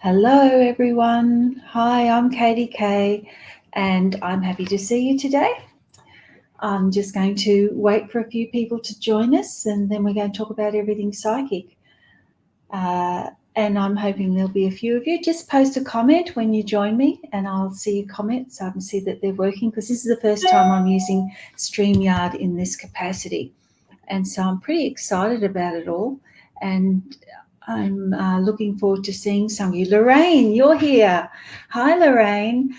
Hello, everyone. Hi, I'm Katy-K, and I'm happy to see you today. I'm just going to wait for a few people to join us, and then we're going to talk about everything psychic. And I'm hoping there'll be a few of you. Just post a comment when you join me, and I'll see your comments so I can see that they're working, because this is the first time I'm using StreamYard in this capacity. And so I'm pretty excited about it all. And I'm looking forward to seeing some of you. Lorraine, you're here. Hi, Lorraine,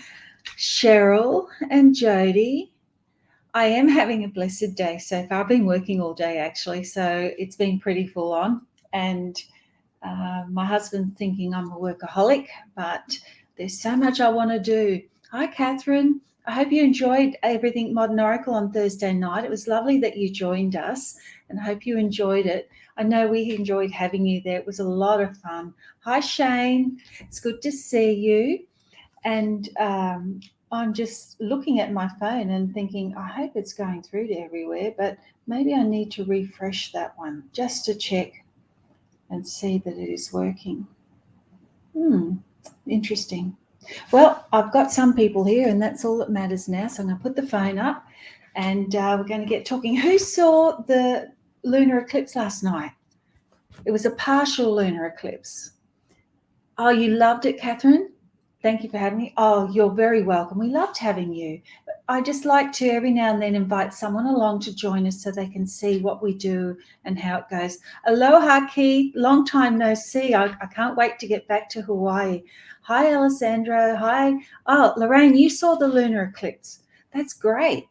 Cheryl, and Jody. I am having a blessed day so far. I've been working all day actually, so it's been pretty full on. And my husband's thinking I'm a workaholic, but there's so much I want to do. Hi, Catherine. I hope you enjoyed Everything Modern Oracle on Thursday night. It was lovely that you joined us, and I hope you enjoyed it. I know we enjoyed having you there. It was a lot of fun. Hi, Shane. It's good to see you. And I'm just looking at my phone and thinking, I hope it's going through to everywhere, but maybe I need to refresh that one just to check and see that it is working. Interesting. Well, I've got some people here, and that's all that matters now. So I'm going to put the phone up, and we're going to get talking. Who saw the lunar eclipse last night? It was a partial lunar eclipse. Oh, you loved it, Catherine? Thank you for having me. Oh, you're very welcome. We loved having you. I just like to every now and then invite someone along to join us so they can see what we do and how it goes. Aloha, Keith. Long time no see. I can't wait to get back to Hawaii. Hi, Alessandro. Hi. Oh, Lorraine, you saw the lunar eclipse. That's great.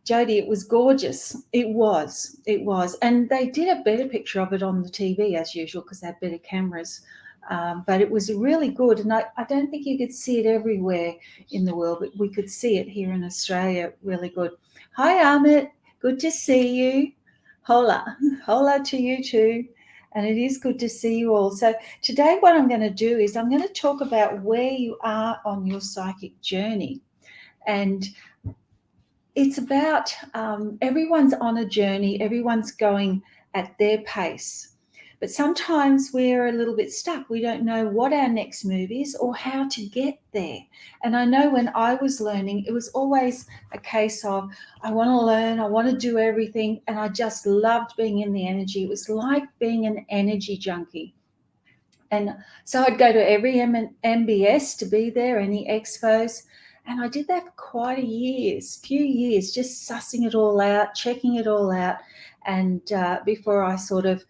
Jody, it was gorgeous. It was. It was. And they did a better picture of it on the TV as usual because they had better cameras. But it was really good. And I don't think you could see it everywhere in the world, but we could see it here in Australia really good. Hi, Amit. Good to see you. Hola. Hola to you too. And it is good to see you all. So today what I'm going to do is I'm going to talk about where you are on your psychic journey. And it's about everyone's on a journey, everyone's going at their pace. But sometimes we're a little bit stuck. We don't know what our next move is or how to get there. And I know when I was learning, it was always a case of, I want to learn, I want to do everything. And I just loved being in the energy. It was like being an energy junkie. And so I'd go to every MBS to be there, any expos. And I did that for quite few years, just sussing it all out, checking it all out. And before I sort of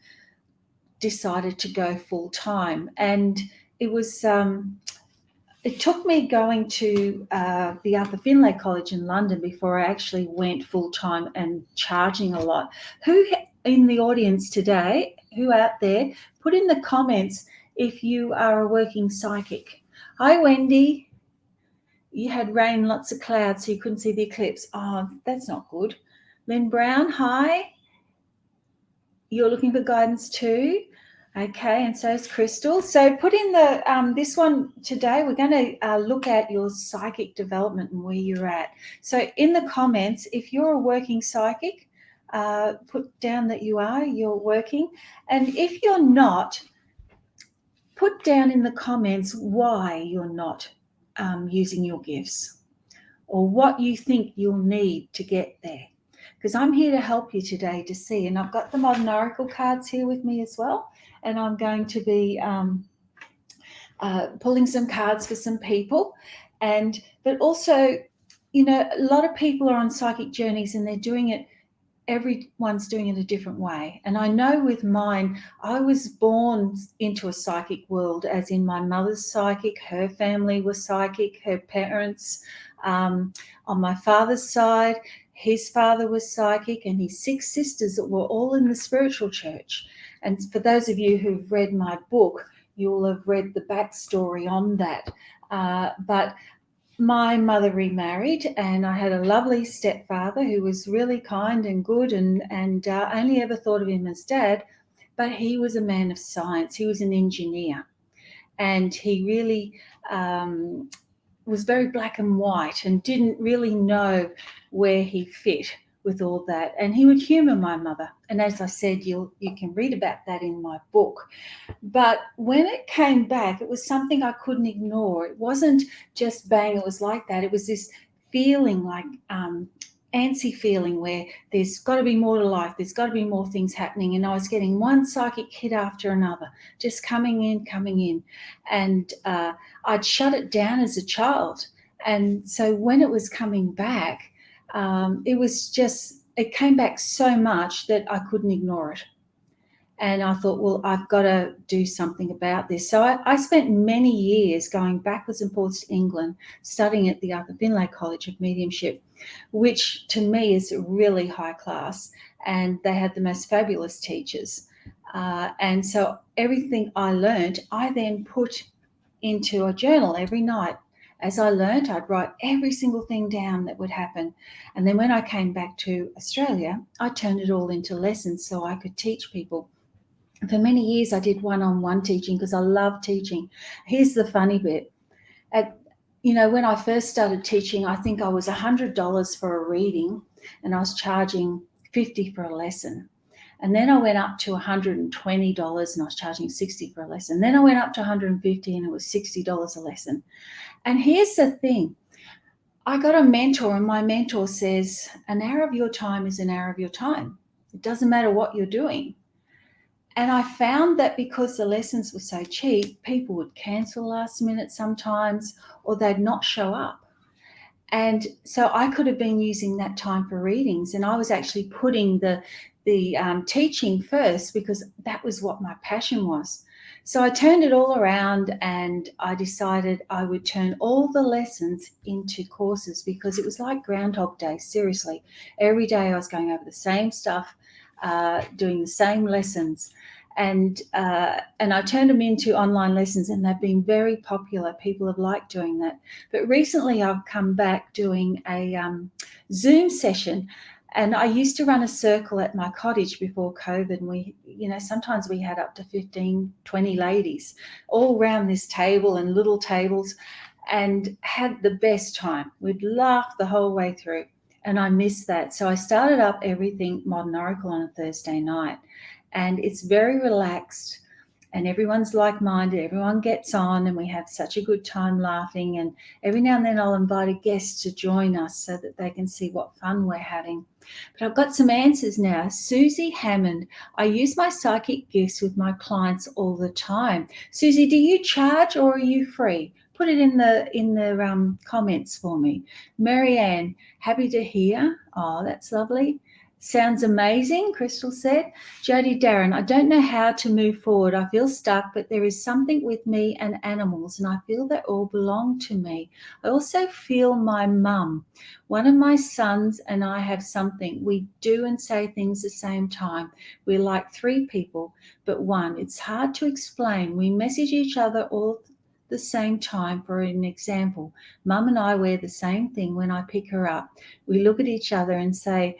decided to go full time. And it was, it took me going to the Arthur Finlay College in London before I actually went full time and charging a lot. Who in the audience today, who out there, put in the comments if you are a working psychic. Hi, Wendy. You had rain, lots of clouds, so you couldn't see the eclipse. Oh, that's not good. Lynn Brown, hi. You're looking for guidance too? Okay, and so is Crystal. So put in the this one today. We're going to look at your psychic development and where you're at. So in the comments, if you're a working psychic, put down that you're working. And if you're not, put down in the comments why you're not using your gifts or what you think you'll need to get there. Because I'm here to help you today to see. And I've got the Modern Oracle cards here with me as well. And I'm going to be pulling some cards for some people. But also, you know, a lot of people are on psychic journeys and they're doing it, everyone's doing it a different way. And I know with mine, I was born into a psychic world, as in my mother's psychic, her family was psychic, her parents. On my father's side, his father was psychic, and his 6 sisters that were all in the spiritual church. And for those of you who've read my book, you'll have read the backstory on that. But my mother remarried, and I had a lovely stepfather who was really kind and good, and I only ever thought of him as dad, but he was a man of science. He was an engineer, and he really was very black and white and didn't really know where he fit with all that. And he would humour my mother. And as I said, you can read about that in my book. But when it came back, it was something I couldn't ignore. It wasn't just bang, it was like that. It was this feeling like antsy feeling where there's got to be more to life. There's got to be more things happening. And I was getting one psychic hit after another, just coming in. And I'd shut it down as a child. And so when it was coming back, it came back so much that I couldn't ignore it. And I thought, well, I've got to do something about this. So I spent many years going backwards and forwards to England, studying at the Arthur Finlay College of Mediumship, which to me is really high class. And they had the most fabulous teachers. And so everything I learned, I then put into a journal every night. As I learned, I'd write every single thing down that would happen. And then when I came back to Australia, I turned it all into lessons so I could teach people. For many years, I did one-on-one teaching because I love teaching. Here's the funny bit. When I first started teaching, I think I was $100 for a reading and I was charging $50 for a lesson. And then I went up to $120 and I was charging $60 for a lesson. Then I went up to $150 and it was $60 a lesson. And here's the thing. I got a mentor and my mentor says, an hour of your time is an hour of your time. It doesn't matter what you're doing. And I found that because the lessons were so cheap, people would cancel last minute sometimes, or they'd not show up. And so I could have been using that time for readings. And I was actually putting the teaching first because that was what my passion was. So I turned it all around and I decided I would turn all the lessons into courses because it was like Groundhog Day, seriously. Every day I was going over the same stuff, doing the same lessons. And I turned them into online lessons and they've been very popular. People have liked doing that. But recently I've come back doing a Zoom session. And I used to run a circle at my cottage before COVID. And sometimes we had up to 15, 20 ladies all around this table and little tables and had the best time. We'd laugh the whole way through. And I miss that. So I started up Everything Modern Oracle on a Thursday night. And it's very relaxed and everyone's like-minded. Everyone gets on and we have such a good time laughing. And every now and then I'll invite a guest to join us so that they can see what fun we're having. But I've got some answers now. Susie Hammond, I use my psychic gifts with my clients all the time. Susie, do you charge or are you free? Put it in the comments for me. Marianne, happy to hear. Oh, that's lovely. Sounds amazing, Crystal said. Jody Darren, I don't know how to move forward. I feel stuck, but there is something with me and animals, and I feel they all belong to me. I also feel my mum. One of my sons and I have something. We do and say things at the same time. We're like three people, but one. It's hard to explain. We message each other all the same time. For an example, Mum and I wear the same thing when I pick her up. We look at each other and say,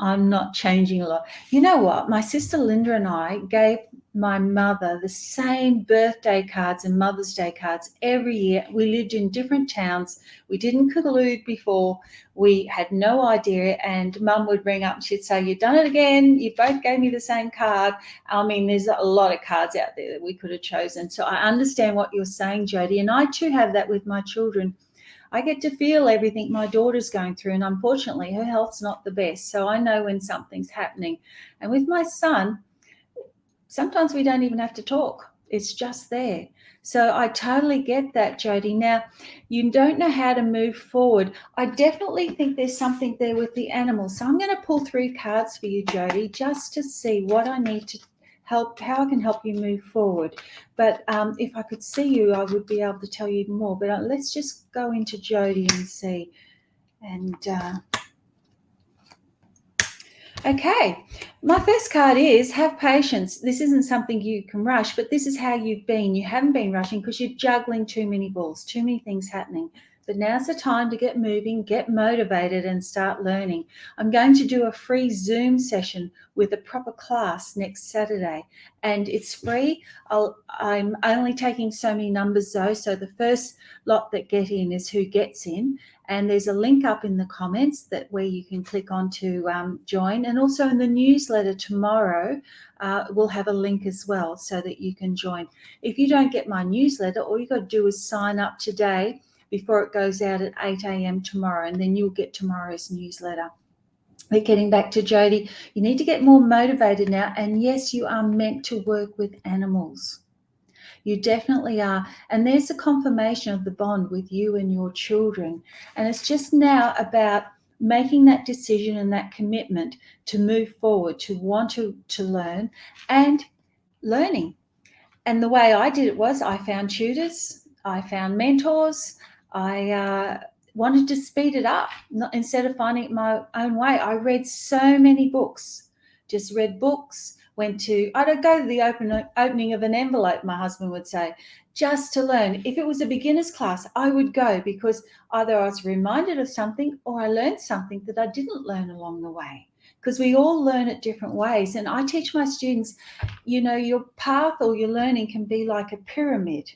I'm not changing a lot. You know what? My sister Linda and I gave my mother the same birthday cards and Mother's Day cards every year. We lived in different towns. We didn't collude before. We had no idea. And Mum would ring up and she'd say, you've done it again. You both gave me the same card. I mean, there's a lot of cards out there that we could have chosen. So I understand what you're saying, Jody. And I too have that with my children. I get to feel everything my daughter's going through, and unfortunately her health's not the best, so I know when something's happening. And with my son, sometimes we don't even have to talk. It's just there. So I totally get that, Jody. Now, you don't know how to move forward. I definitely think there's something there with the animals. So I'm going to pull 3 cards for you, Jody, just to see what I need to help, how I can help you move forward. But if I could see you, I would be able to tell you more. But let's just go into Jody and see. And okay, my first card is have patience. This isn't something you can rush, but this is how you've been. You haven't been rushing because you're juggling too many balls, too many things happening. but now's the time to get moving, get motivated, and start learning. I'm going to do a free Zoom session with a proper class next Saturday, and it's free. I'm only taking so many numbers though, so the first lot that get in is who gets in, and there's a link up in the comments that where you can click on to join, and also in the newsletter tomorrow we'll have a link as well so that you can join. If you don't get my newsletter, all you got to do is sign up today before it goes out at 8 a.m. tomorrow, and then you'll get tomorrow's newsletter. But getting back to Jody, you need to get more motivated now, and yes, you are meant to work with animals. You definitely are. And there's a confirmation of the bond with you and your children. And it's just now about making that decision and that commitment to move forward, to want to learn and learning. And the way I did it was I found tutors, I found mentors, I wanted to speed it up. Instead of finding it my own way, I read so many books, just read books, I'd go to the opening of an envelope, my husband would say, just to learn. If it was a beginner's class, I would go because either I was reminded of something or I learned something that I didn't learn along the way. Because we all learn it different ways. And I teach my students, your path or your learning can be like a pyramid.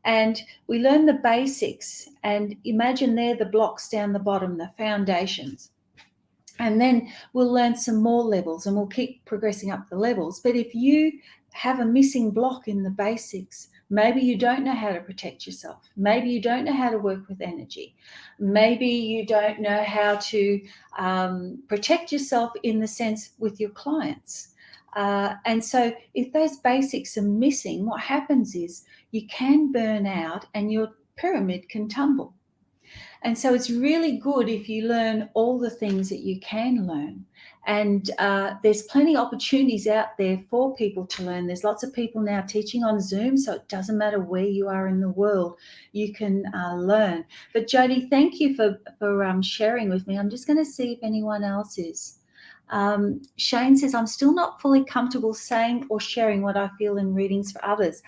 And we learn the basics, and imagine they're the blocks down the bottom, the foundations. And then we'll learn some more levels and we'll keep progressing up the levels. But if you have a missing block in the basics, maybe you don't know how to protect yourself. Maybe you don't know how to work with energy. Maybe you don't know how to protect yourself in the sense with your clients. And so if those basics are missing, what happens is you can burn out and your pyramid can tumble. And so it's really good if you learn all the things that you can learn. And there's plenty of opportunities out there for people to learn. There's lots of people now teaching on Zoom, so it doesn't matter where you are in the world, you can learn. But Jody, thank you for sharing with me. I'm just going to see if anyone else is. Shane says, I'm still not fully comfortable saying or sharing what I feel in readings for others.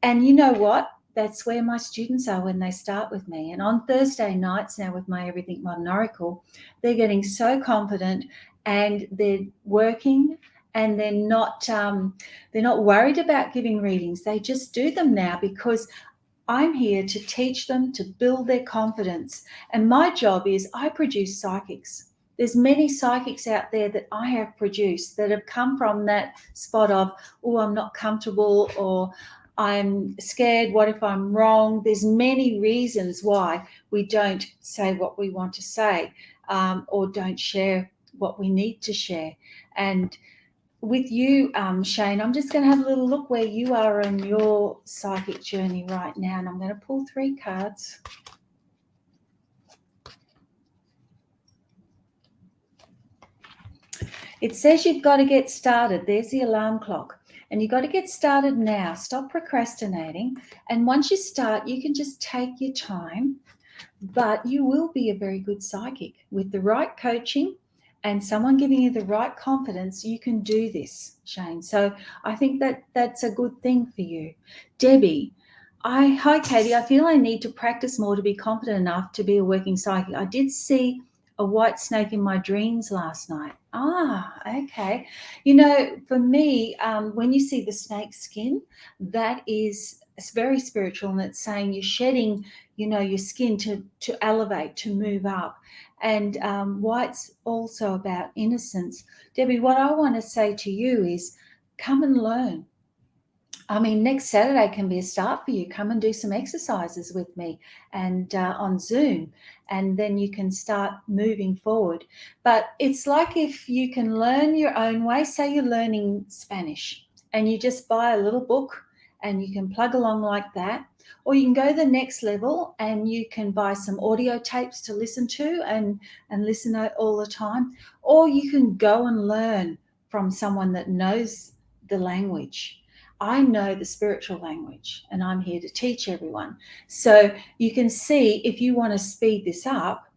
And you know what? That's where my students are when they start with me. And on Thursday nights now with my Everything Modern Oracle, they're getting so confident and they're working, and they're not worried about giving readings. They just do them now because I'm here to teach them to build their confidence. And my job is I produce psychics. There's many psychics out there that I have produced that have come from that spot of, oh, I'm not comfortable, or I'm scared, what if I'm wrong? There's many reasons why we don't say what we want to say, or don't share what we need to share. And with you, Shane, I'm just going to have a little look where you are in your psychic journey right now. And I'm going to pull 3 cards. It says you've got to get started. There's the alarm clock. And you've got to get started now. Stop procrastinating. And once you start, you can just take your time. But you will be a very good psychic. With the right coaching and someone giving you the right confidence, you can do this, Shane. So I think that's a good thing for you. Debbie, hi, Katie. I feel I need to practice more to be confident enough to be a working psychic. I did see a white snake in my dreams last night. Okay. For me, when you see the snake skin, that is, it's very spiritual, and it's saying you're shedding, your skin to elevate, to move up. And white's also about innocence. Debbie, what I want to say to you is come and learn. I mean, next Saturday can be a start for you. Come and do some exercises with me and on Zoom, and then you can start moving forward. But it's like if you can learn your own way. Say you're learning Spanish and you just buy a little book and you can plug along like that. Or you can go the next level and you can buy some audio tapes to listen to and listen all the time. Or you can go and learn from someone that knows the language. I know the spiritual language, and I'm here to teach everyone. So you can see, if you want to speed this up,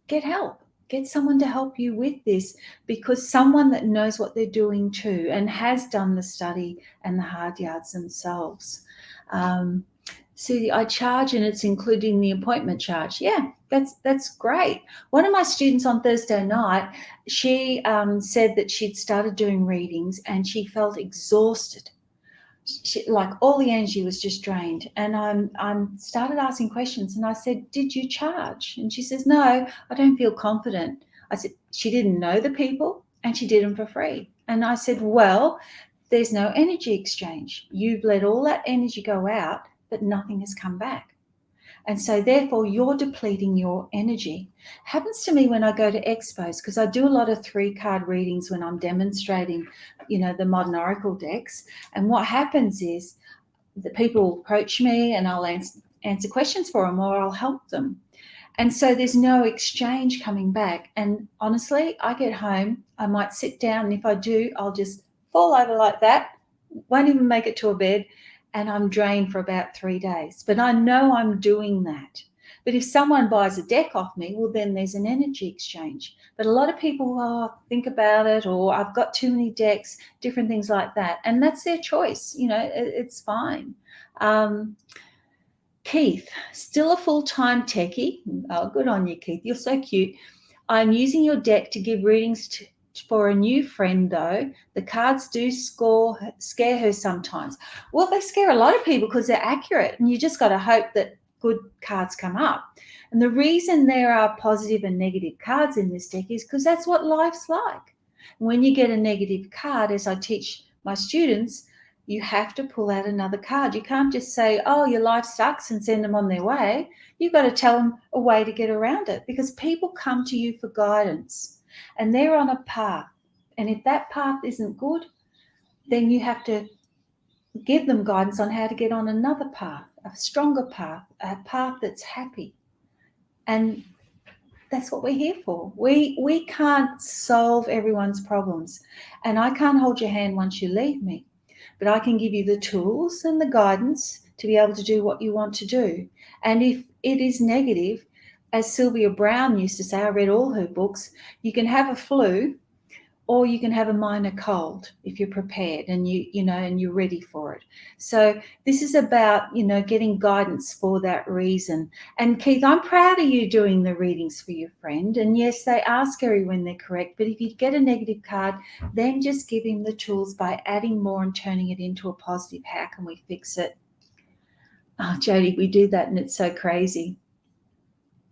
get help. Get someone to help you with this, because someone that knows what they're doing too and has done the study and the hard yards themselves. Susie, I charge and it's including the appointment charge. Yeah, that's great. One of my students on Thursday night, she said that she'd started doing readings and she felt exhausted. Like all the energy was just drained. And I'm started asking questions and I said, did you charge? And she says, no, I don't feel confident. I said, she didn't know the people and she did them for free. And I said, well, there's no energy exchange. You've let all that energy go out, but nothing has come back. And so therefore you're depleting your energy. Happens to me when I go to expos, because I do a lot of 3-card readings when I'm demonstrating, the modern oracle decks. And what happens is the people approach me and I'll answer questions for them or I'll help them. And so there's no exchange coming back. And honestly, I get home, I might sit down, and if I do, I'll just fall over like that, won't even make it to a bed, and I'm drained for about 3 days. But I know I'm doing that. But if someone buys a deck off me, well, then there's an energy exchange. But a lot of people think about it, or I've got too many decks, different things like that. And that's their choice. It's fine. Keith, still a full-time techie. Oh, good on you, Keith. You're so cute. I'm using your deck to give readings for a new friend, though. The cards do scare her sometimes. Well, they scare a lot of people because they're accurate, and you just got to hope that good cards come up. And the reason there are positive and negative cards in this deck is because that's what life's like. When you get a negative card, as I teach my students, you have to pull out another card. You can't just say, oh, your life sucks, and send them on their way. You've got to tell them a way to get around it, because people come to you for guidance and they're on a path. And if that path isn't good, then you have to give them guidance on how to get on another path, a stronger path, a path that's happy. And that's what we're here for. We can't solve everyone's problems, and I can't hold your hand once you leave me. But I can give you the tools and the guidance to be able to do what you want to do. And if it is negative, as Sylvia Brown used to say, I read all her books, you can have a flu or you can have a minor cold if you're prepared and and you're ready for it. So this is about, getting guidance for that reason. And Keith, I'm proud of you doing the readings for your friend. And yes, they are scary when they're correct, but if you get a negative card, then just give him the tools by adding more and turning it into a positive. How can we fix it? Oh, Jody, we do that and it's so crazy.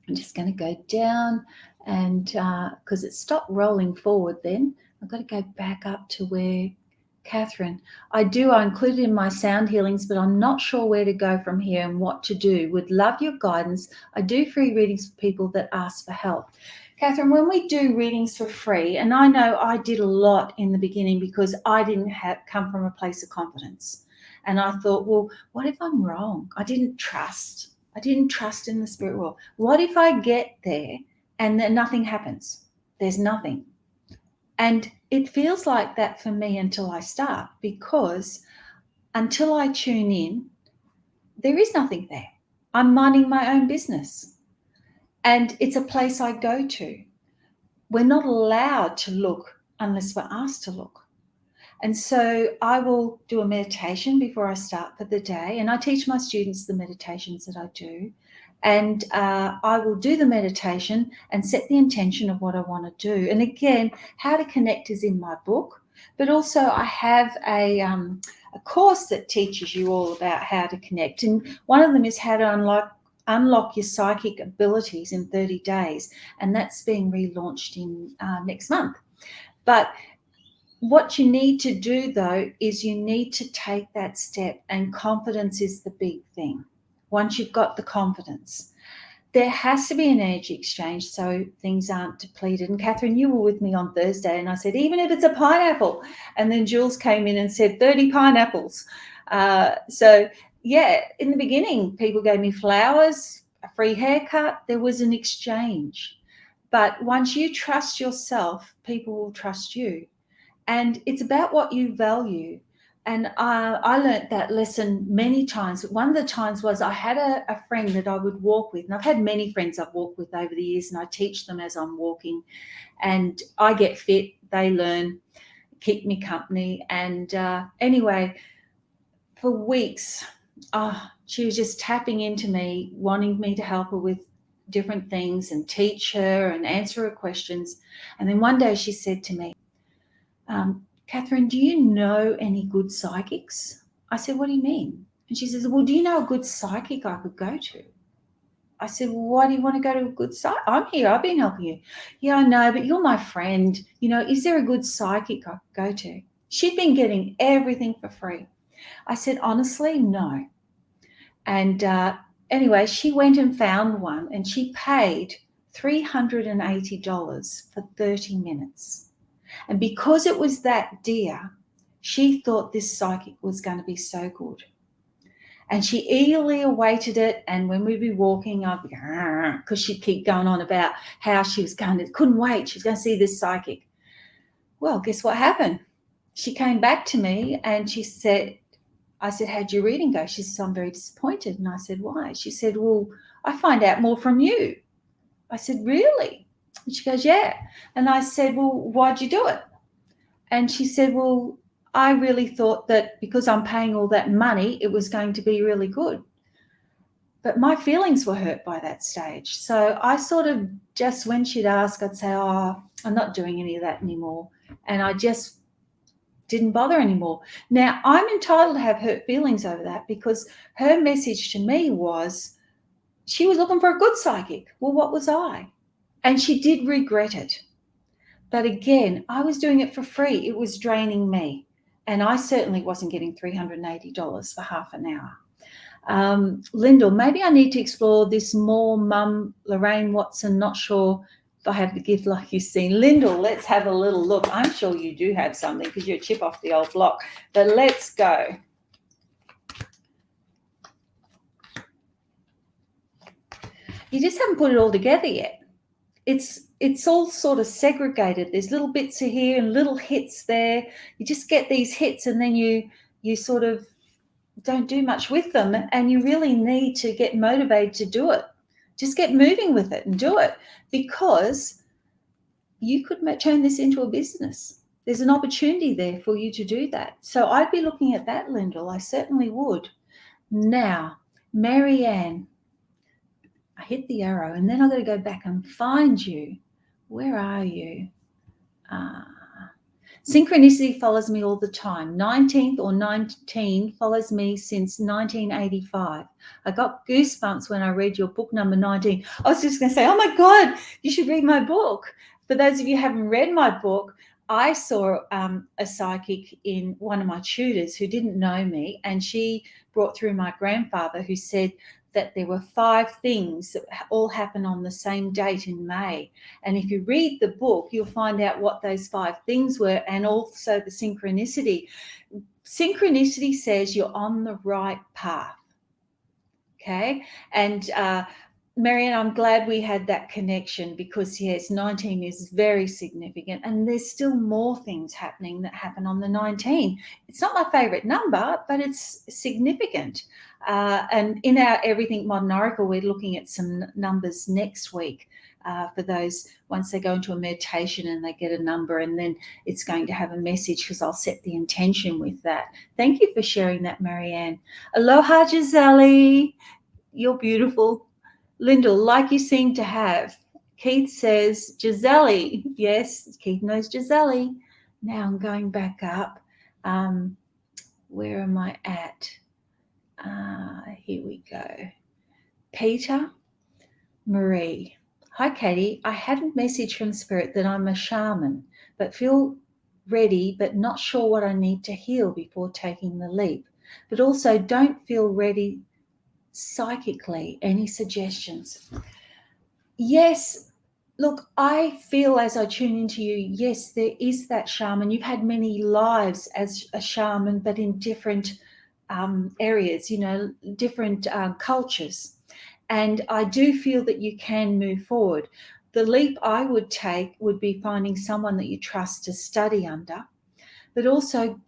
I'm just going to go down, and because it stopped rolling forward then, I've got to go back up to where Catherine. I include it in my sound healings, but I'm not sure where to go from here and what to do. Would love your guidance. I do free readings for people that ask for help. Catherine, when we do readings for free, and I know I did a lot in the beginning because I didn't come from a place of confidence. And I thought, well, what if I'm wrong? I didn't trust in the spirit world. What if I get there and then nothing happens? There's nothing. And it feels like that for me until I start, because until I tune in, there is nothing there. I'm minding my own business. And it's a place I go to. We're not allowed to look unless we're asked to look. And so I will do a meditation before I start for the day. And I teach my students the meditations that I do. And I will do the meditation and set the intention of what I want to do. And again, how to connect is in my book. But also I have a course that teaches you all about how to connect. And one of them is how to unlock your psychic abilities in 30 days. And that's being relaunched in next month. But what you need to do, though, is you need to take that step, and confidence is the big thing. Once you've got the confidence, there has to be an energy exchange so things aren't depleted. And Catherine, you were with me on Thursday, and I said, even if it's a pineapple. And then Jules came in and said 30 pineapples. So, yeah, in the beginning, people gave me flowers, a free haircut. There was an exchange. But once you trust yourself, people will trust you. And it's about what you value. And I learned that lesson many times. One of the times was I had a friend that I would walk with. And I've had many friends I've walked with over the years, and I teach them as I'm walking. And I get fit, they learn, keep me company. And anyway, for weeks, she was just tapping into me, wanting me to help her with different things and teach her and answer her questions. And then one day she said to me, Catherine, do you know any good psychics? I said, what do you mean? And she says, well, do you know a good psychic I could go to? I said, well, why do you want to go to a good psychic? I'm here. I've been helping you. Yeah, I know, but you're my friend. Is there a good psychic I could go to? She'd been getting everything for free. I said, honestly, no. And anyway, she went and found one, and she paid $380 for 30 minutes. And because it was that dear, she thought this psychic was going to be so good. And she eagerly awaited it. And when we'd be walking, I'd be, because she'd keep going on about how she was couldn't wait. She was going to see this psychic. Well, guess what happened? She came back to me and she said, I said, how'd your reading go? She said, I'm very disappointed. And I said, why? She said, well, I find out more from you. I said, really? And she goes, yeah. And I said, well, why'd you do it? And she said, well, I really thought that because I'm paying all that money, it was going to be really good. But my feelings were hurt by that stage. So I sort of just, when she'd ask, I'd say, oh, I'm not doing any of that anymore. And I just didn't bother anymore. Now, I'm entitled to have hurt feelings over that because her message to me was she was looking for a good psychic. Well, what was I? And she did regret it. But again, I was doing it for free. It was draining me. And I certainly wasn't getting $380 for half an hour. Lyndall, maybe I need to explore this more. Mum, Lorraine Watson, not sure if I have the gift like you've seen. Lyndall, let's have a little look. I'm sure you do have something because you're a chip off the old block. But let's go. You just haven't put it all together yet. It's all sort of segregated. There's little bits here and little hits there. You just get these hits and then you sort of don't do much with them, and you really need to get motivated to do it. Just get moving with it and do it, because you could turn this into a business. There's an opportunity there for you to do that. So I'd be looking at that, Lyndall. I certainly would. Now, Marianne, I hit the arrow and then I've got to go back and find you. Where are you? Synchronicity follows me all the time. 19th or 19 follows me since 1985. I got goosebumps when I read your book number 19. I was just going to say, oh my God, you should read my book. For those of you who haven't read my book, I saw a psychic in one of my tutors who didn't know me, and she brought through my grandfather, who said that there were 5 things that all happen on the same date in May. And if you read the book, you'll find out what those 5 things were, and also the synchronicity. Synchronicity says you're on the right path. Okay. And Marianne, I'm glad we had that connection, because yes, 19 is very significant, and there's still more things happening that happen on the 19. It's not my favorite number, but it's significant. And in our Everything Modern Oracle, we're looking at some numbers next week for those, once they go into a meditation and they get a number, and then it's going to have a message, because I'll set the intention with that. Thank you for sharing that, Marianne. Aloha, Giselle. You're beautiful. Lyndall, like you seem to have. Keith says, Giselle. Yes, Keith knows Giselle. Now I'm going back up. Where am I at? Here we go. Peter, Marie. Hi, Katie. I had a message from Spirit that I'm a shaman, but feel ready, but not sure what I need to heal before taking the leap. But also don't feel ready psychically. Any suggestions? Yes, look, I feel as I tune into you, yes, there is that shaman. You've had many lives as a shaman, but in different areas, different cultures. And I do feel that you can move forward. The leap I would take would be finding someone that you trust to study under, but also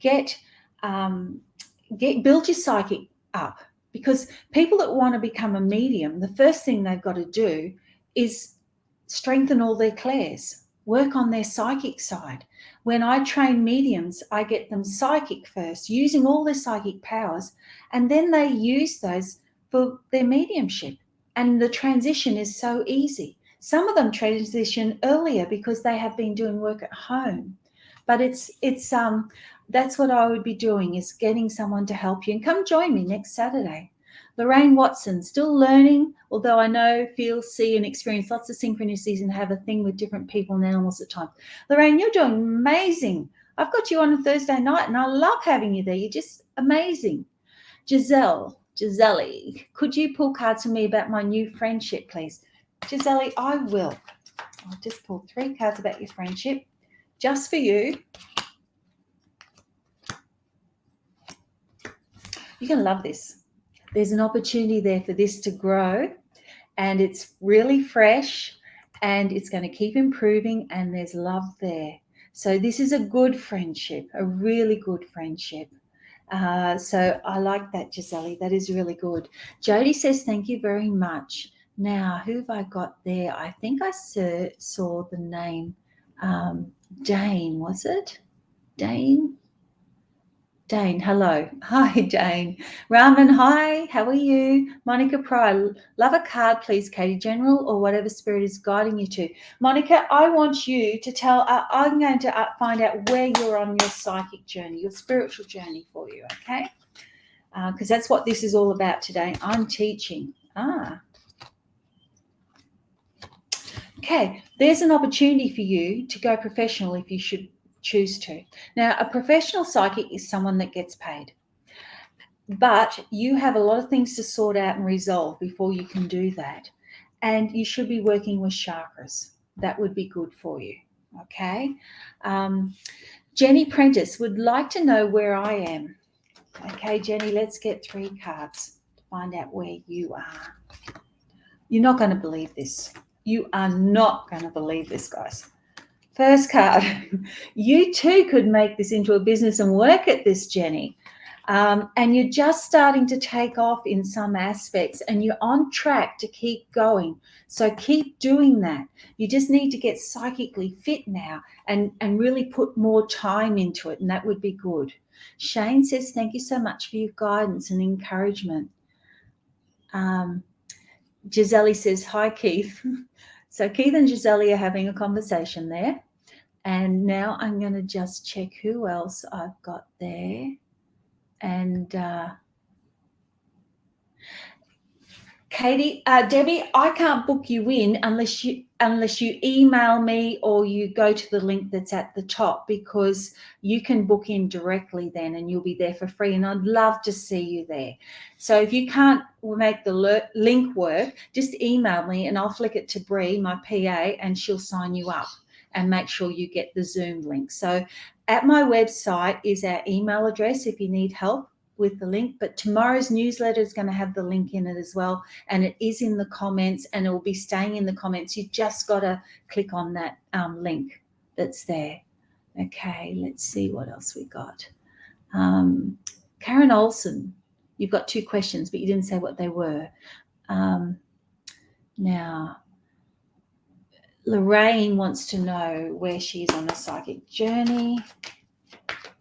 build your psychic up. Because people that want to become a medium, the first thing they've got to do is strengthen all their clairs. work on their psychic side. When I train mediums, I get them psychic first, using all their psychic powers, and then they use those for their mediumship. And the transition is so easy. Some of them transition earlier because they have been doing work at home. But it's that's what I would be doing, is getting someone to help you. And come join me next Saturday. Lorraine Watson, still learning, although I know, feel, see, and experience lots of synchronicities and have a thing with different people and animals at times. Lorraine, you're doing amazing. I've got you on a Thursday night, and I love having you there. You're just amazing. Giselle, could you pull cards for me about my new friendship, please? Giselle, I will. I'll just pull 3 cards about your friendship, just for you. You're going to love this. There's an opportunity there for this to grow, and it's really fresh, and it's going to keep improving, and there's love there. So this is a good friendship, a really good friendship. So I like that, Giselle. That is really good. Jody says, thank you very much. Now, who have I got there? I think I saw the name Dane, was it? Dane, hello. Hi, Dane. Raman, hi. How are you? Monica Pryor, love a card, please, Katie. General or whatever spirit is guiding you to. Monica, I want you to tell, I'm going to find out where you're on your psychic journey, your spiritual journey for you, okay? Because that's what this is all about today. I'm teaching. Okay, there's an opportunity for you to go professional if you should choose to. Now, a professional psychic is someone that gets paid, but you have a lot of things to sort out and resolve before you can do that, and you should be working with chakras. That would be good for you, okay? Jenny Prentice would like to know where I am. Okay, Jenny, let's get 3 cards to find out where you are. You're not going to believe this. You are not going to believe this, guys. First card, you too could make this into a business and work at this, Jenny. And you're just starting to take off in some aspects, and you're on track to keep going. So keep doing that. You just need to get psychically fit now and really put more time into it, and that would be good. Shane says, thank you so much for your guidance and encouragement. Giselle says, hi, Keith. So Keith and Giselle are having a conversation there. And now I'm going to just check who else I've got there. And Katie, Debbie, I can't book you in unless you email me or you go to the link that's at the top, because you can book in directly then and you'll be there for free, and I'd love to see you there. So if you can't make the link work, just email me and I'll flick it to Bree, my PA, and she'll sign you up and make sure you get the Zoom link. So at my website is our email address if you need help with the link, but tomorrow's newsletter is going to have the link in it as well, and it is in the comments, and it will be staying in the comments. You've just got to click on that link that's there. Okay, let's see what else we got. Karen Olson, you've got 2 questions, but you didn't say what they were. Now, Lorraine wants to know where she is on a psychic journey.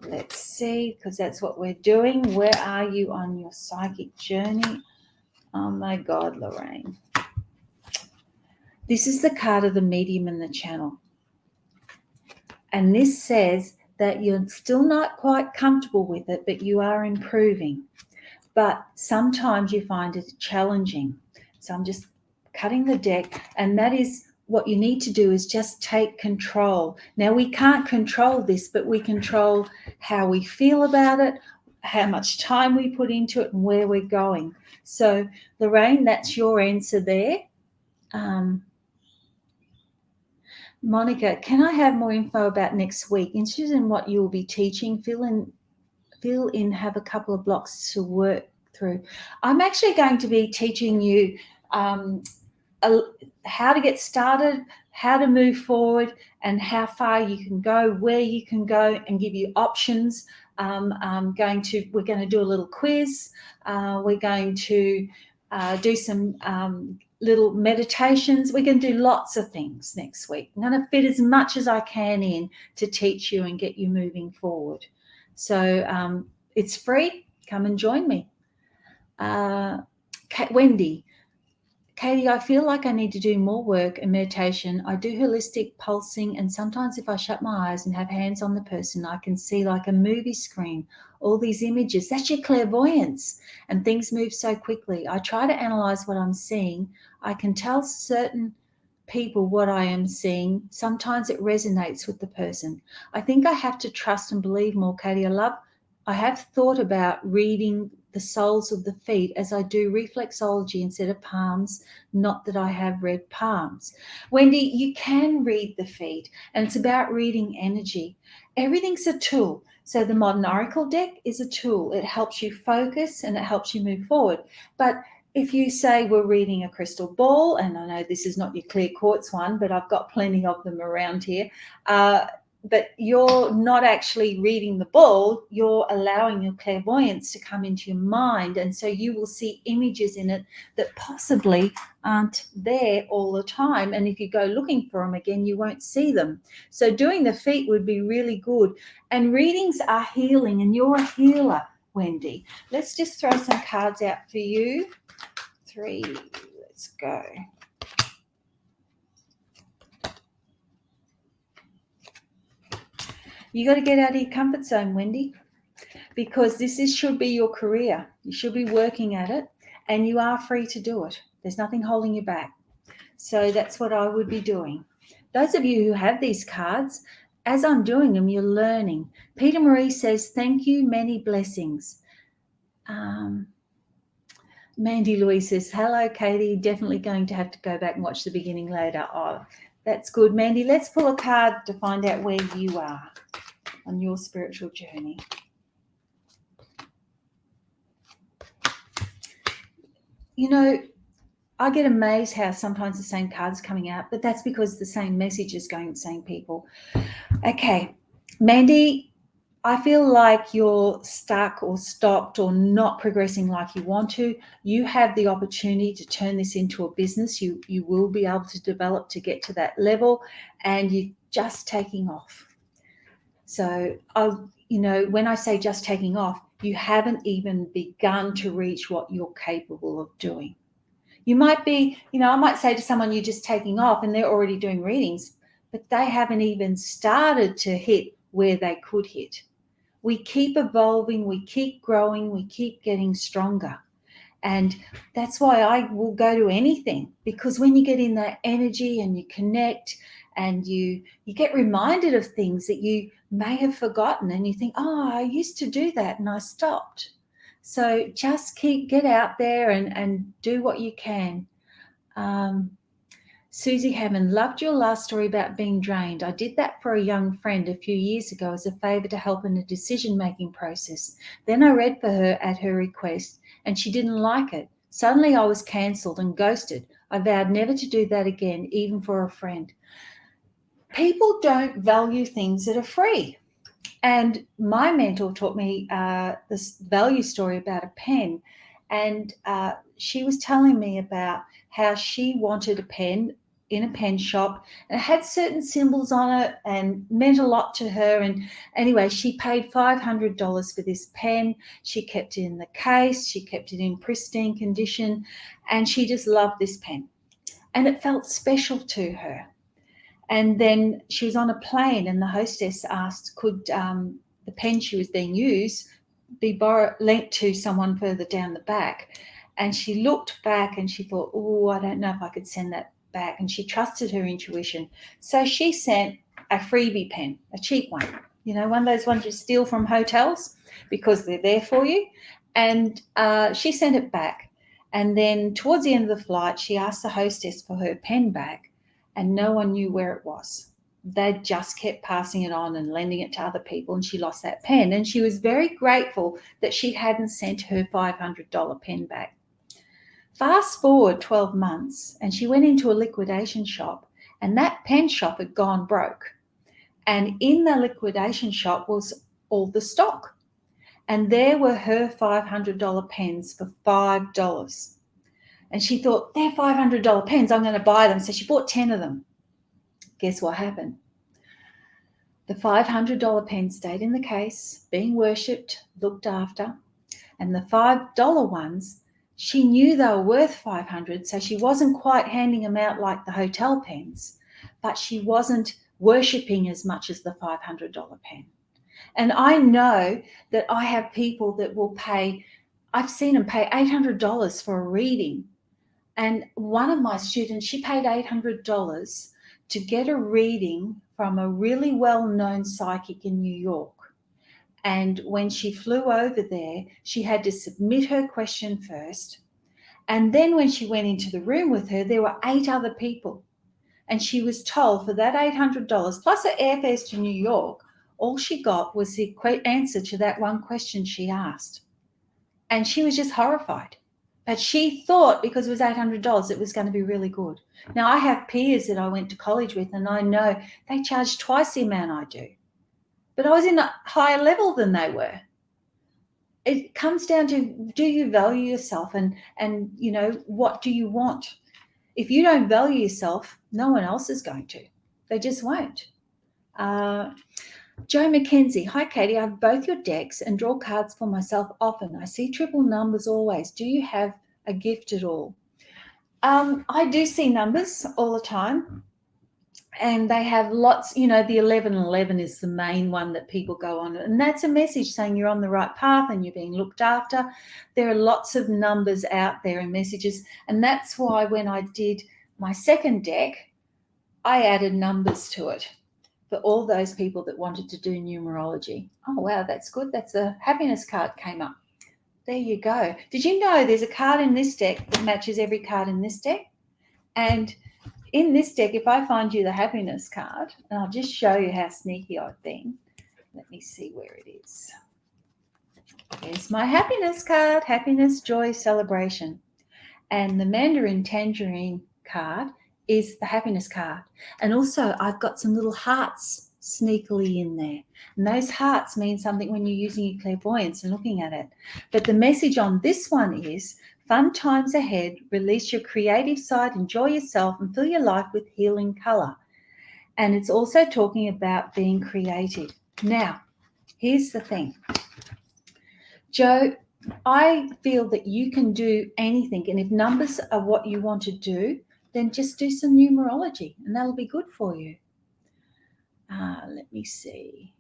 Let's see, because that's what we're doing. Where are you on your psychic journey? Oh my God, Lorraine. This is the card of the medium in the channel. And this says that you're still not quite comfortable with it, but you are improving. But sometimes you find it challenging. So I'm just cutting the deck, and that is what you need to do, is just take control. Now, we can't control this, but we control how we feel about it, how much time we put into it, and where we're going. So, Lorraine, that's your answer there. Monica, can I have more info about next week? Interested in what you'll be teaching. Fill in, have a couple of blocks to work through. I'm actually going to be teaching you how to get started, how to move forward, and how far you can go, where you can go, and give you options. We're going to do a little quiz. We're going to do some little meditations. We're going to do lots of things next week. I'm going to fit as much as I can in to teach you and get you moving forward. So it's free. Come and join me. Wendy, Katy, I feel like I need to do more work and meditation. I do holistic pulsing, and sometimes if I shut my eyes and have hands on the person, I can see like a movie screen, all these images. That's your clairvoyance, and things move so quickly. I try to analyze what I'm seeing. I can tell certain people what I am seeing. Sometimes it resonates with the person. I think I have to trust and believe more, Katy. I have thought about reading the soles of the feet as I do reflexology instead of palms, not that I have read palms. Wendy, you can read the feet, and it's about reading energy. Everything's a tool. So the modern oracle deck is a tool. It helps you focus and it helps you move forward. But if you say we're reading a crystal ball, and I know this is not your clear quartz one, but I've got plenty of them around here, but you're not actually reading the ball, you're allowing your clairvoyance to come into your mind, and so you will see images in it that possibly aren't there all the time, and if you go looking for them again, you won't see them. So doing the feet would be really good, and readings are healing, and you're a healer, Wendy. Let's just throw some cards out for you. 3, let's go. You got to get out of your comfort zone, Wendy, because should be your career. You should be working at it, and you are free to do it. There's nothing holding you back. So that's what I would be doing. Those of you who have these cards, as I'm doing them, you're learning. Peter Marie says, thank you, many blessings. Mandy Louise says, hello, Katy. Definitely going to have to go back and watch the beginning later. Oh, that's good, Mandy. Let's pull a card to find out where you are on your spiritual journey. You know, I get amazed how sometimes the same cards are coming out, but that's because the same message is going to the same people. Okay, Mandy, I feel like you're stuck or stopped or not progressing like you want to. You have the opportunity to turn this into a business. You will be able to develop to get to that level, and you're just taking off. So, when I say just taking off, you haven't even begun to reach what you're capable of doing. You might be, I might say to someone, you're just taking off, and they're already doing readings, but they haven't even started to hit where they could hit. We keep evolving, we keep growing, we keep getting stronger. And that's why I will go to anything, because when you get in that energy and you connect and you get reminded of things that you may have forgotten, and you think, oh, I used to do that and I stopped. So just get out there and do what you can. Susie Hammond, loved your last story about being drained. I did that for a young friend a few years ago as a favour to help in the decision-making process. Then I read for her at her request, and she didn't like it. Suddenly I was cancelled and ghosted. I vowed never to do that again, even for a friend. People don't value things that are free. And my mentor taught me this value story about a pen. And she was telling me about how she wanted a pen in a pen shop, and it had certain symbols on it and meant a lot to her. And anyway, she paid $500 for this pen. She kept it in the case. She kept it in pristine condition, and she just loved this pen. And it felt special to her. And then she was on a plane, and the hostess asked, could the pen she was being used be lent to someone further down the back? And she looked back and she thought, oh, I don't know if I could send that back. And she trusted her intuition. So she sent a freebie pen, a cheap one, one of those ones you steal from hotels because they're there for you. And she sent it back. And then towards the end of the flight, she asked the hostess for her pen back, and no one knew where it was. They just kept passing it on and lending it to other people, and she lost that pen. And she was very grateful that she hadn't sent her $500 pen back. Fast forward 12 months, and she went into a liquidation shop, and that pen shop had gone broke. And in the liquidation shop was all the stock. And there were her $500 pens for $5. And she thought, they're $500 pens, I'm going to buy them. So she bought 10 of them. Guess what happened? The $500 pen stayed in the case, being worshipped, looked after. And the $5 ones, she knew they were worth 500, so she wasn't quite handing them out like the hotel pens, but she wasn't worshipping as much as the $500 pen. And I know that I have people that will pay, I've seen them pay $800 for a reading. And one of my students, she paid $800 to get a reading from a really well-known psychic in New York. And when she flew over there, she had to submit her question first. And then when she went into the room with her, there were 8 other people. And she was told for that $800 plus her airfares to New York, all she got was the answer to that one question she asked. And she was just horrified. But she thought because it was $800, it was going to be really good. Now, I have peers that I went to college with, and I know they charge twice the amount I do. But I was in a higher level than they were. It comes down to, do you value yourself, and you know, what do you want? If you don't value yourself, no one else is going to. They just won't. Joe McKenzie, hi Katie, I have both your decks and draw cards for myself often. I see triple numbers always. Do you have a gift at all? I do see numbers all the time. And they have lots, you know, the 1111 is the main one that people go on. And that's a message saying you're on the right path and you're being looked after. There are lots of numbers out there and messages. And that's why when I did my second deck, I added numbers to it for all those people that wanted to do numerology. Oh, wow, that's good. That's a happiness card came up. There you go. Did you know there's a card in this deck that matches every card in this deck? And in this deck, if I find you the happiness card, and I'll just show you how sneaky I've been. Let me see where it is. There's my happiness card, happiness, joy, celebration. And the Mandarin Tangerine card is the happiness card. And also I've got some little hearts sneakily in there. And those hearts mean something when you're using your clairvoyance and looking at it. But the message on this one is, fun times ahead, release your creative side, enjoy yourself, and fill your life with healing color. And it's also talking about being creative. Now, here's the thing. Joe, I feel that you can do anything. And if numbers are what you want to do, then just do some numerology and that'll be good for you. Let me see.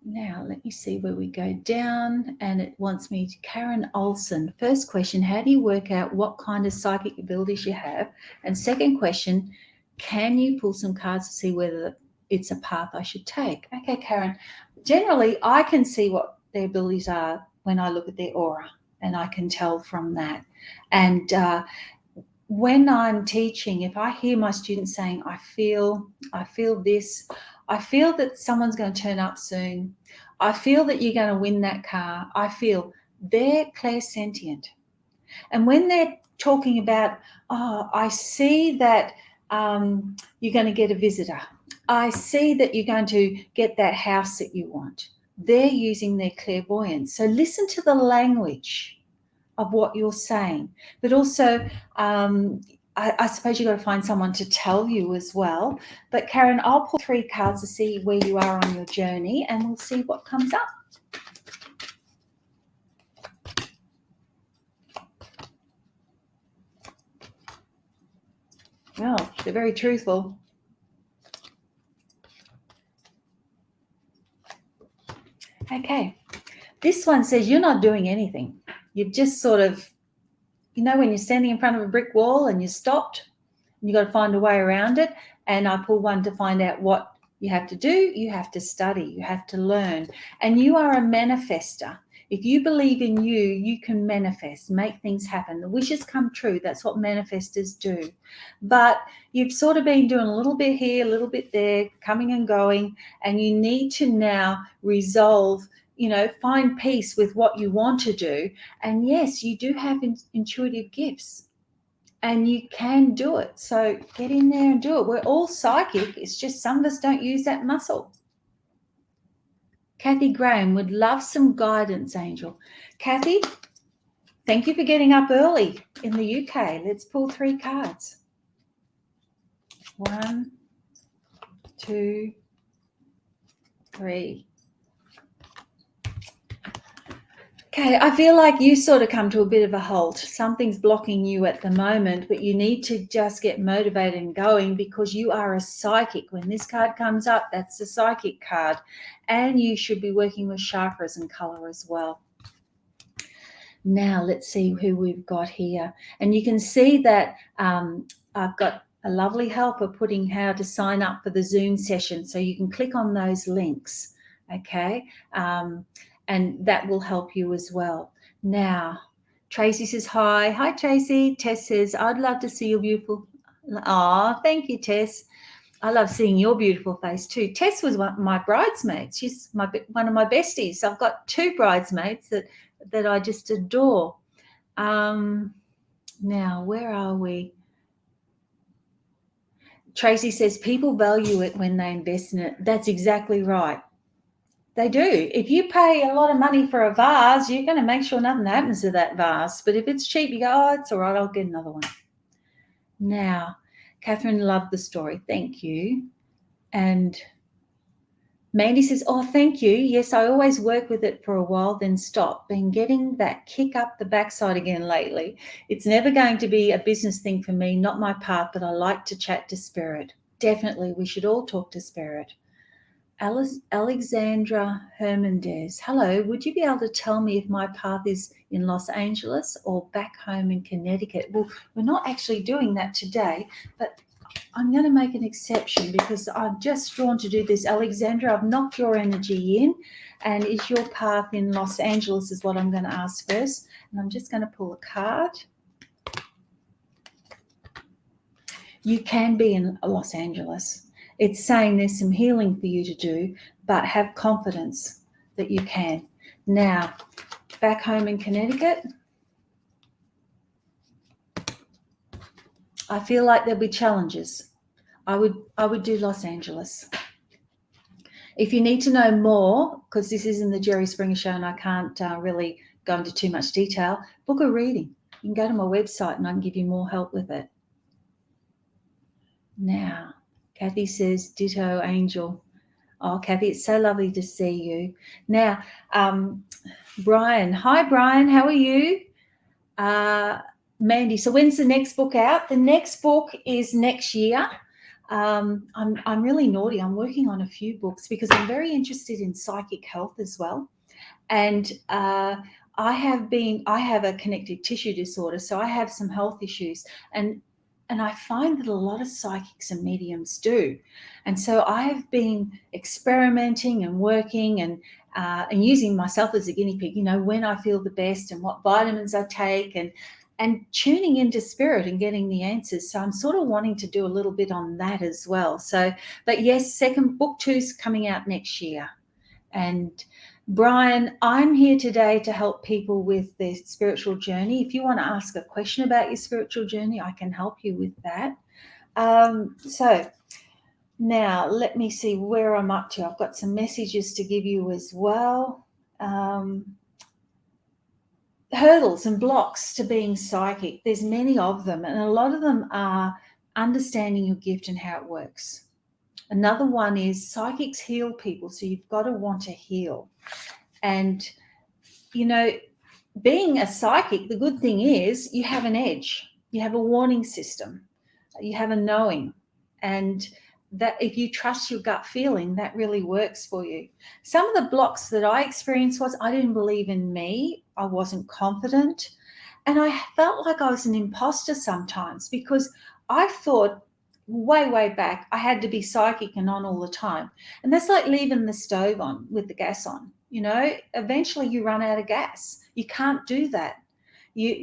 Now, let me see where we go down, and it wants me to Karen Olson. First question, how do you work out what kind of psychic abilities you have? And second question, can you pull some cards to see whether it's a path I should take? Okay, Karen, generally I can see what their abilities are when I look at their aura, and I can tell from that. And when I'm teaching, if I hear my students saying, I feel this, I feel that someone's going to turn up soon, I feel that you're going to win that car, I feel, they're clairsentient. And when they're talking about, oh, I see that you're going to get a visitor, I see that you're going to get that house that you want, they're using their clairvoyance. So listen to the language of what you're saying, but also I suppose you've got to find someone to tell you as well. But Karen, I'll pull 3 cards to see where you are on your journey, and we'll see what comes up. Well, they're very truthful. Okay, this one says you're not doing anything. You've just sort of, you know, when you're standing in front of a brick wall and you're stopped, and you've got to find a way around it. And I pull one to find out what you have to do. You have to study. You have to learn. And you are a manifester. If you believe in you, you can manifest, make things happen. The wishes come true. That's what manifestors do. But you've sort of been doing a little bit here, a little bit there, coming and going, and you need to now resolve, you know, find peace with what you want to do. And yes, you do have intuitive gifts and you can do it. So get in there and do it. We're all psychic. It's just some of us don't use that muscle. Kathy Graham would love some guidance, Angel. Kathy, Thank you for getting up early in the UK. Let's pull 3 cards. 1, 2, 3. Okay, I feel like you sort of come to a bit of a halt. Something's blocking you at the moment, but you need to just get motivated and going because you are a psychic. When this card comes up, that's the psychic card. And you should be working with chakras and color as well. Now, let's see who we've got here. And you can see that I've got a lovely helper putting how to sign up for the Zoom session. So you can click on those links, okay? And that will help you as well. Now, Tracy says hi. Hi, Tracy. Tess says, I'd love to see your beautiful. Oh, thank you, Tess. I love seeing your beautiful face too. Tess was one of my bridesmaids. She's one of my besties. I've got 2 bridesmaids that I just adore. Now, where are we? Tracy says people value it when they invest in it. That's exactly right. They do. If you pay a lot of money for a vase, you're going to make sure nothing happens to that vase. But if it's cheap, you go, oh, it's all right, I'll get another one. Now, Catherine loved the story. Thank you. And Mandy says, oh, thank you. Yes, I always work with it for a while, then stop. Been getting that kick up the backside again lately. It's never going to be a business thing for me, not my path, but I like to chat to spirit. Definitely, we should all talk to spirit. Alexandra Hermandez. Hello, would you be able to tell me if my path is in Los Angeles or back home in Connecticut? Well, we're not actually doing that today, but I'm going to make an exception because I'm just drawn to do this. Alexandra, I've knocked your energy in, and is your path in Los Angeles is what I'm going to ask first. And I'm just going to pull a card. You can be in Los Angeles. It's saying there's some healing for you to do, but have confidence that you can. Now, back home in Connecticut, I feel like there'll be challenges. I would do Los Angeles. If you need to know more, because this isn't the Jerry Springer Show and I can't really go into too much detail, book a reading. You can go to my website and I can give you more help with it. Now, Kathy says, ditto, Angel. Oh, Kathy, it's so lovely to see you. Now, Brian. Hi, Brian. How are you? Mandy, so when's the next book out? The next book is next year. I'm really naughty. I'm working on a few books because I'm very interested in psychic health as well. And I have a connective tissue disorder, so I have some health issues. And I find that a lot of psychics and mediums do. And so I have been experimenting and working and using myself as a guinea pig, when I feel the best and what vitamins I take and tuning into spirit and getting the answers. So I'm sort of wanting to do a little bit on that as well. So, but yes, book 2's coming out next year. And Brian, I'm here today to help people with their spiritual journey. If you want to ask a question about your spiritual journey, I can help you with that. So now let me see where I'm up to. I've got some messages to give you as well. Hurdles and blocks to being psychic. There's many of them, and a lot of them are understanding your gift and how it works. Another one is psychics heal people, so you've got to want to heal. And, being a psychic, the good thing is you have an edge. You have a warning system. You have a knowing. And that if you trust your gut feeling, that really works for you. Some of the blocks that I experienced was I didn't believe in me. I wasn't confident. And I felt like I was an imposter sometimes because I thought way back I had to be psychic and on all the time. And that's like leaving the stove on with the gas on. Eventually you run out of gas. You can't do that.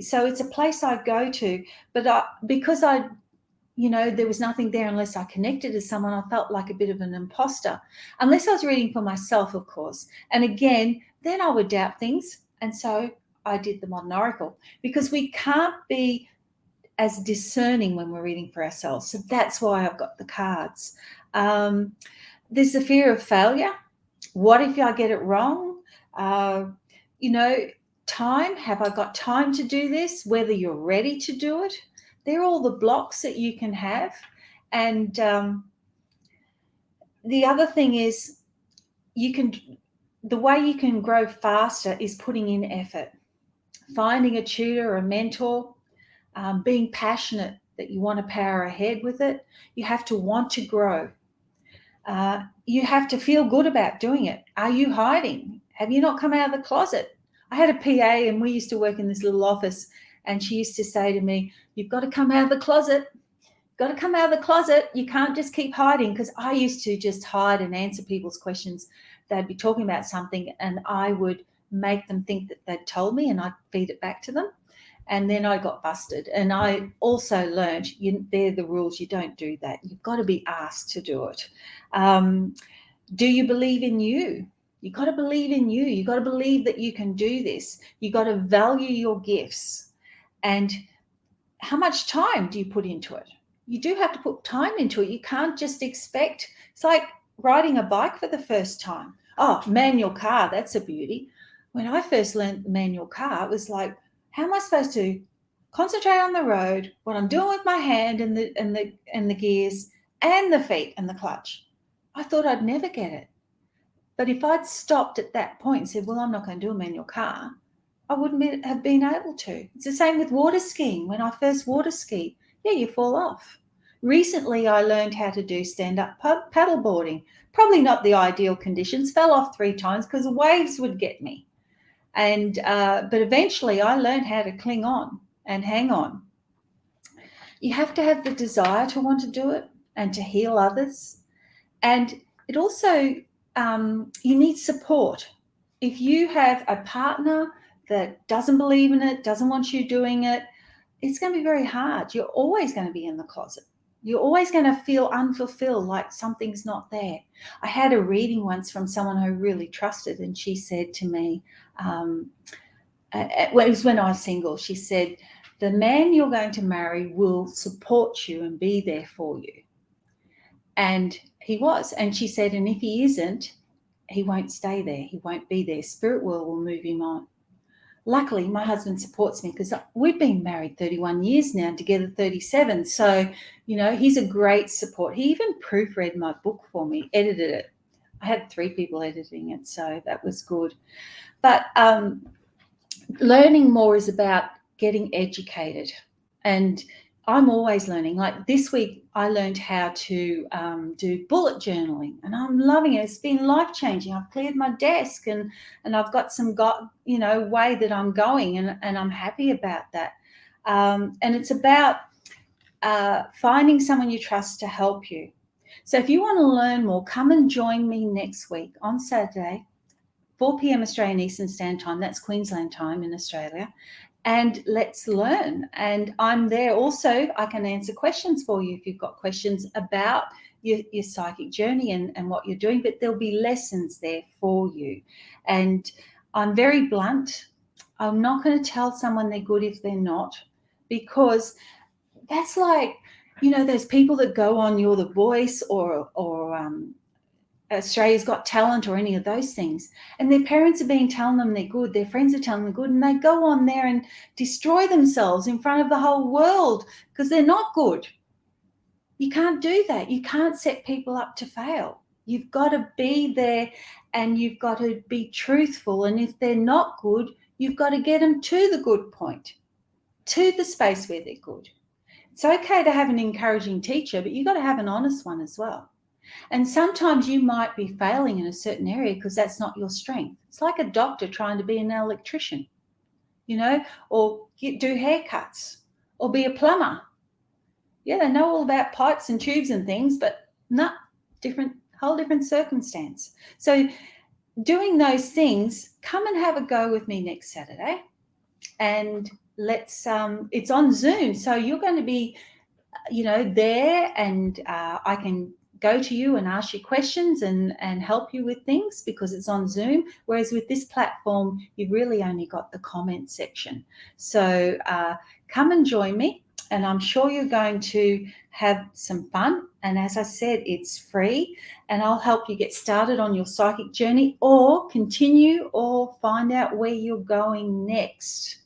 So it's a place I go to, but because there was nothing there unless I connected to someone, I felt like a bit of an imposter, unless I was reading for myself, of course. And again, then I would doubt things. And so I did the Modern Oracle because we can't be as discerning when we're reading for ourselves. So that's why I've got the cards. There's the fear of failure. What if I get it wrong? time. Have I got time to do this? Whether you're ready to do it. They're all the blocks that you can have. And the other thing is, the way you can grow faster is putting in effort, finding a tutor or a mentor, being passionate that you want to power ahead with it. You have to want to grow. You have to feel good about doing it. Are you hiding? Have you not come out of the closet? I had a PA and we used to work in this little office, and she used to say to me, you've got to come out of the closet. Got to come out of the closet. You can't just keep hiding, because I used to just hide and answer people's questions. They'd be talking about something and I would make them think that they'd told me, and I'd feed it back to them. And then I got busted. And I also learned, they're the rules. You don't do that. You've got to be asked to do it. Do you believe in you? You've got to believe in you. You've got to believe that you can do this. You've got to value your gifts. And how much time do you put into it? You do have to put time into it. You can't just expect. It's like riding a bike for the first time. Oh, manual car, that's a beauty. When I first learned the manual car, it was like, how am I supposed to concentrate on the road, what I'm doing with my hand and the gears and the feet and the clutch? I thought I'd never get it. But if I'd stopped at that point and said, well, I'm not going to do a manual car, I wouldn't have been able to. It's the same with water skiing. When I first water skied, you fall off. Recently, I learned how to do stand-up paddleboarding. Probably not the ideal conditions. Fell off 3 times because the waves would get me. And but eventually, I learned how to cling on and hang on. You have to have the desire to want to do it and to heal others. And it also, you need support. If you have a partner that doesn't believe in it, doesn't want you doing it, it's going to be very hard. You're always going to be in the closet. You're always going to feel unfulfilled, like something's not there. I had a reading once from someone who I really trusted, and she said to me, it was when I was single, she said, the man you're going to marry will support you and be there for you. And he was. And she said, and if he isn't, he won't stay there. He won't be there. Spirit world will move him on. Luckily, my husband supports me, because we've been married 31 years now, together 37. So, he's a great support. He even proofread my book for me, edited it. I had 3 people editing it, so that was good. But learning more is about getting educated. And I'm always learning. Like this week, I learned how to do bullet journaling, and I'm loving it. It's been life-changing. I've cleared my desk, and I've got some way that I'm going, and I'm happy about that. And it's about finding someone you trust to help you. So if you want to learn more, come and join me next week on Saturday, 4 p.m. Australian Eastern Standard Time. That's Queensland time in Australia. And let's learn. And I'm there also. I can answer questions for you if you've got questions about your psychic journey and what you're doing, but there'll be lessons there for you. And I'm very blunt. I'm not going to tell someone they're good if they're not, because that's like, those people that go on You're the Voice or Australia's Got Talent or any of those things, and their parents are telling them they're good, their friends are telling them they're good, and they go on there and destroy themselves in front of the whole world because they're not good. You can't do that. You can't set people up to fail. You've got to be there, and you've got to be truthful, and if they're not good, you've got to get them to the good point, to the space where they're good. It's okay to have an encouraging teacher, but you've got to have an honest one as well. And sometimes you might be failing in a certain area because that's not your strength. It's like a doctor trying to be an electrician, or do haircuts or be a plumber. Yeah, they know all about pipes and tubes and things, but whole different circumstance. So doing those things, come and have a go with me next Saturday. And let's, it's on Zoom. So you're going to be, there, and I can go to you and ask you questions and help you with things because it's on Zoom. Whereas with this platform, you've really only got the comment section. So come and join me. and I'm sure you're going to have some fun. And as I said, it's free, and I'll help you get started on your psychic journey, or continue, or find out where you're going next.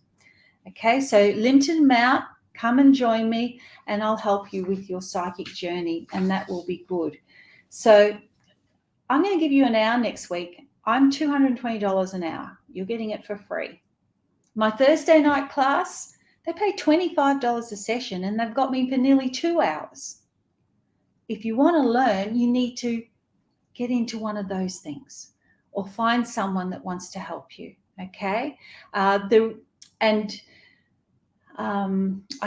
Okay, so limited amount, come and join me, and I'll help you with your psychic journey, and that will be good. So I'm going to give you an hour next week. I'm $220 an hour. You're getting it for free. My Thursday night class, they pay $25 a session, and they've got me for nearly 2 hours. If you want to learn, you need to get into one of those things, or find someone that wants to help you. Okay, I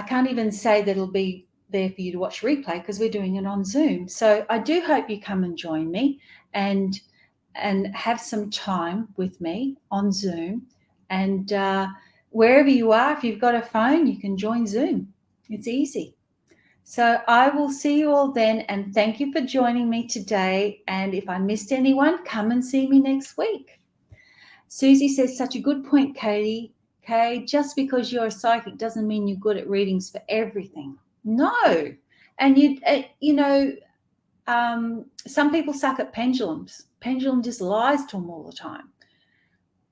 can't even say that it'll be there for you to watch replay, because we're doing it on Zoom. So I do hope you come and join me and have some time with me on Zoom. And wherever you are, if you've got a phone, you can join Zoom. It's easy. So I will see you all then, and thank you for joining me today. And if I missed anyone, come and see me next week. Susie says, such a good point, Katy. Okay, just because you're a psychic doesn't mean you're good at readings for everything. No. And some people suck at pendulums. Pendulum just lies to them all the time.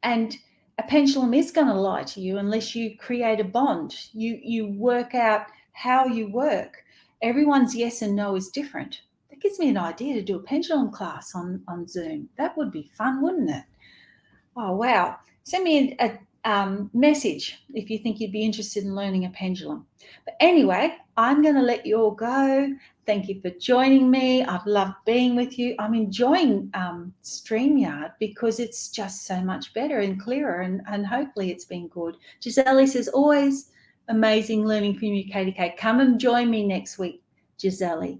And a pendulum is going to lie to you unless you create a bond. You work out how you work. Everyone's yes and no is different. That gives me an idea to do a pendulum class on Zoom. That would be fun, wouldn't it? Oh, wow. Send me a message if you think you'd be interested in learning a pendulum. But anyway, I'm going to let you all go. Thank you for joining me. I've loved being with you. I'm enjoying StreamYard because it's just so much better and clearer, and hopefully it's been good. Giselle says, always amazing learning from you, Katy-K. Come and join me next week, Giselle.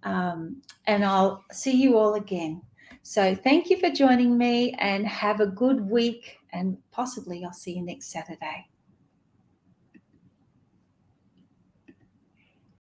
And I'll see you all again. So thank you for joining me, and have a good week, and possibly I'll see you next Saturday.